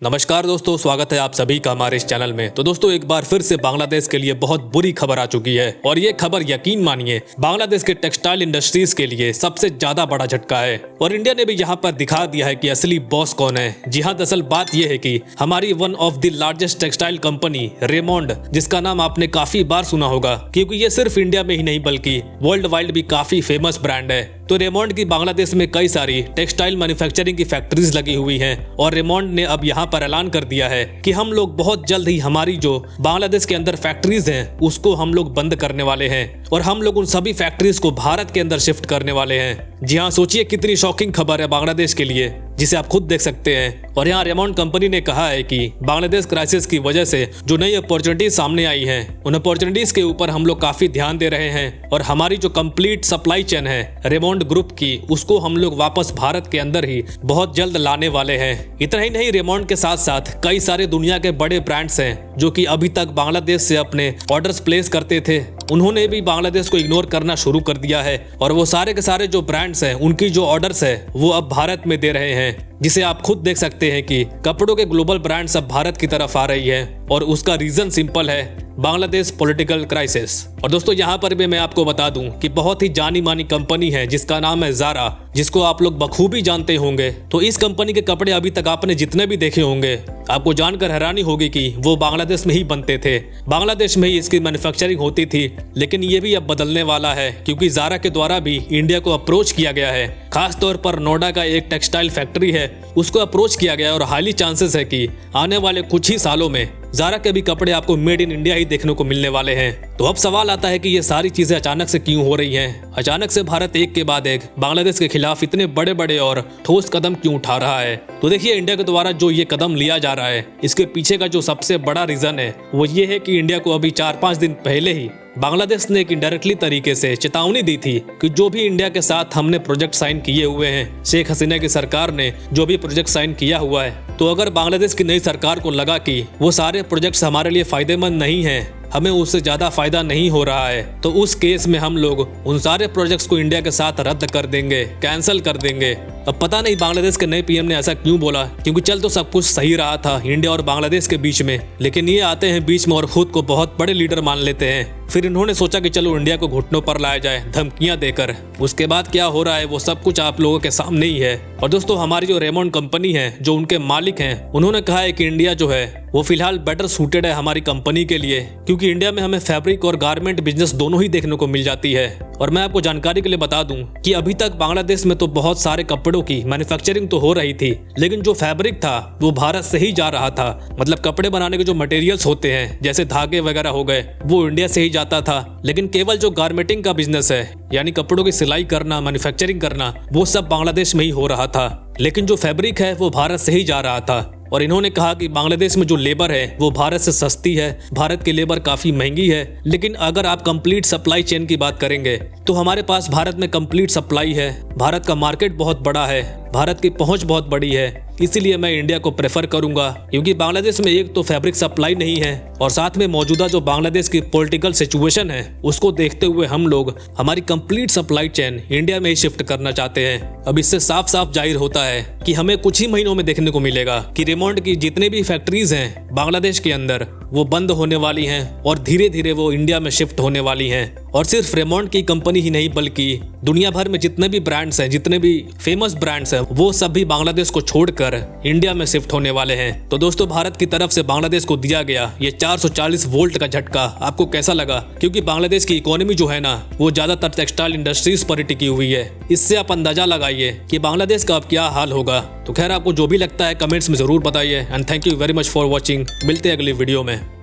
नमस्कार दोस्तों, स्वागत है आप सभी का हमारे इस चैनल में। तो दोस्तों, एक बार फिर से बांग्लादेश के लिए बहुत बुरी खबर आ चुकी है और ये खबर यकीन मानिए बांग्लादेश के टेक्सटाइल इंडस्ट्रीज के लिए सबसे ज्यादा बड़ा झटका है। और इंडिया ने भी यहाँ पर दिखा दिया है कि असली बॉस कौन है। जी हाँ, दरअसल बात यह है कि हमारी one of the largest textile company Raymond, जिसका नाम आपने काफी बार सुना होगा क्योंकि ये सिर्फ इंडिया में ही नहीं बल्कि वर्ल्ड वाइड भी काफी फेमस ब्रांड है। तो रेमोंड की बांग्लादेश में कई सारी टेक्सटाइल मैन्युफैक्चरिंग की फैक्ट्रीज लगी हुई हैं और रेमोंड ने अब यहाँ पर ऐलान कर दिया है कि हम लोग बहुत जल्द ही हमारी जो बांग्लादेश के अंदर फैक्ट्रीज हैं उसको हम लोग बंद करने वाले हैं और हम लोग उन सभी फैक्ट्रीज को भारत के अंदर शिफ्ट करने वाले हैं। जी हाँ, सोचिए कितनी शॉकिंग खबर है बांग्लादेश के लिए, जिसे आप खुद देख सकते हैं। और यहाँ रेमोंड कंपनी ने कहा है कि बांग्लादेश क्राइसिस की वजह से जो नई अपॉर्चुनिटीज सामने आई हैं, उन अपॉर्चुनिटीज के ऊपर हम लोग काफी ध्यान दे रहे हैं और हमारी जो कंप्लीट सप्लाई चेन है रेमोंड ग्रुप की, उसको हम लोग वापस भारत के अंदर ही बहुत जल्द लाने वाले हैं। इतना ही नहीं, रेमोंड के साथ साथ कई सारे दुनिया के बड़े ब्रांड्स हैं जो कि अभी तक बांग्लादेश से अपने ऑर्डर्स प्लेस करते थे, उन्होंने भी बांग्लादेश को इग्नोर करना शुरू कर दिया है और वो सारे के सारे जो ब्रांड्स हैं उनकी जो ऑर्डर्स है वो अब भारत में दे रहे हैं, जिसे आप खुद देख सकते हैं कि कपड़ों के ग्लोबल ब्रांड्स अब भारत की तरफ आ रही है। और उसका रीजन सिंपल है, बांग्लादेश पॉलिटिकल क्राइसिस। और दोस्तों, यहाँ पर भी मैं आपको बता दूं कि बहुत ही जानी मानी कंपनी है जिसका नाम है ज़ारा, जिसको आप लोग बखूबी जानते होंगे। तो इस कंपनी के कपड़े अभी तक आपने जितने भी देखे होंगे, आपको जानकर हैरानी होगी कि वो बांग्लादेश में ही बनते थे, बांग्लादेश में ही इसकी मैन्युफैक्चरिंग होती थी। लेकिन ये भी अब बदलने वाला है क्योंकि ज़ारा के द्वारा भी इंडिया को अप्रोच किया गया है। खास तौर पर नोएडा का एक टेक्सटाइल फैक्ट्री है, उसको अप्रोच किया गया है और हाईली चांसेस है कि आने वाले कुछ ही सालों में ज़ारा के भी कपड़े आपको मेड इन इंडिया ही देखने को मिलने वाले हैं। तो अब सवाल आता है कि ये सारी चीजें अचानक से क्यों हो रही हैं? अचानक से भारत एक के बाद एक बांग्लादेश के खिलाफ इतने बड़े बड़े और ठोस कदम क्यों उठा रहा है? तो देखिए, इंडिया के द्वारा जो ये कदम लिया जा रहा है, इसके पीछे का जो सबसे बड़ा रीजन है वो ये है कि इंडिया को अभी 4-5 दिन पहले ही बांग्लादेश ने एक इनडायरेक्टली तरीके से चेतावनी दी थी कि जो भी इंडिया के साथ हमने प्रोजेक्ट साइन किए हुए हैं, शेख हसीना की सरकार ने जो भी प्रोजेक्ट साइन किया हुआ है, तो अगर बांग्लादेश की नई सरकार को लगा कि वो सारे प्रोजेक्ट्स हमारे लिए फायदेमंद नहीं हैं, हमें उससे ज्यादा फायदा नहीं हो रहा है, तो उस केस में हम लोग उन सारे प्रोजेक्ट्स को इंडिया के साथ रद्द कर देंगे, कैंसिल कर देंगे। अब पता नहीं बांग्लादेश के नए पीएम ने ऐसा क्यों बोला, क्योंकि चल तो सब कुछ सही रहा था इंडिया और बांग्लादेश के बीच में, लेकिन ये आते हैं बीच में और खुद को बहुत बड़े लीडर मान लेते हैं। फिर इन्होंने सोचा कि चलो इंडिया को घुटनों पर लाया जाए, धमकियां देकर। उसके बाद क्या हो रहा है वो सब कुछ आप लोगों के सामने ही है। और दोस्तों, हमारी जो रेमोंड कंपनी है, जो उनके मालिक हैं, उन्होंने कहा है कि इंडिया जो है वो फिलहाल बेटर सूटेड है हमारी कंपनी के लिए, क्योंकि इंडिया में हमें फैब्रिक और गारमेंट बिजनेस दोनों ही देखने को मिल जाती है। और मैं आपको जानकारी के लिए बता दूं कि अभी तक बांग्लादेश में तो बहुत सारे कपड़ों की मैन्युफैक्चरिंग तो हो रही थी, लेकिन जो फैब्रिक था वो भारत से ही जा रहा था। मतलब कपड़े बनाने के जो मटेरियल्स होते हैं, जैसे धागे वगैरह हो गए, वो इंडिया से ही जाता था। लेकिन केवल जो गारमेंटिंग का बिजनेस है, यानी कपड़ों की सिलाई करना, मैन्युफैक्चरिंग करना, वो सब बांग्लादेश में ही हो रहा था। लेकिन जो फैब्रिक है वो भारत से ही जा रहा था। और इन्होंने कहा कि बांग्लादेश में जो लेबर है वो भारत से सस्ती है, भारत की लेबर काफी महंगी है। लेकिन अगर आप कंप्लीट सप्लाई चेन की बात करेंगे तो हमारे पास भारत में कंप्लीट सप्लाई है, भारत का मार्केट बहुत बड़ा है, भारत की पहुंच बहुत बड़ी है, इसीलिए मैं इंडिया को प्रेफर करूंगा। क्योंकि बांग्लादेश में एक तो फैब्रिक सप्लाई नहीं है और साथ में मौजूदा जो बांग्लादेश की पॉलिटिकल सिचुएशन है उसको देखते हुए हम लोग हमारी कंप्लीट सप्लाई चेन इंडिया में ही शिफ्ट करना चाहते हैं। अब इससे साफ साफ जाहिर होता है कि हमें कुछ ही महीनों में देखने को मिलेगा कि रेमोंड की जितने भी फैक्ट्रीज हैं बांग्लादेश के अंदर वो बंद होने वाली हैं और धीरे धीरे वो इंडिया में शिफ्ट होने वाली हैं। और सिर्फ रेमोंड की कंपनी ही नहीं बल्कि दुनिया भर में जितने भी ब्रांड्स हैं, जितने भी फेमस ब्रांड्स हैं, वो सब भी बांग्लादेश को छोड़कर इंडिया में शिफ्ट होने वाले हैं। तो दोस्तों, भारत की तरफ से बांग्लादेश को दिया गया ये 440 वोल्ट का झटका आपको कैसा लगा? क्योंकि बांग्लादेश की इकोनॉमी जो है ना, वो ज्यादातर टेक्सटाइल इंडस्ट्रीज पर टिकी हुई है। इससे आप अंदाजा लगाइए कि बांग्लादेश का अब क्या हाल होगा। तो खैर, आपको जो भी लगता है कमेंट्स में जरूर बताइए। And thank you very much for watching. मिलते हैं अगली वीडियो में।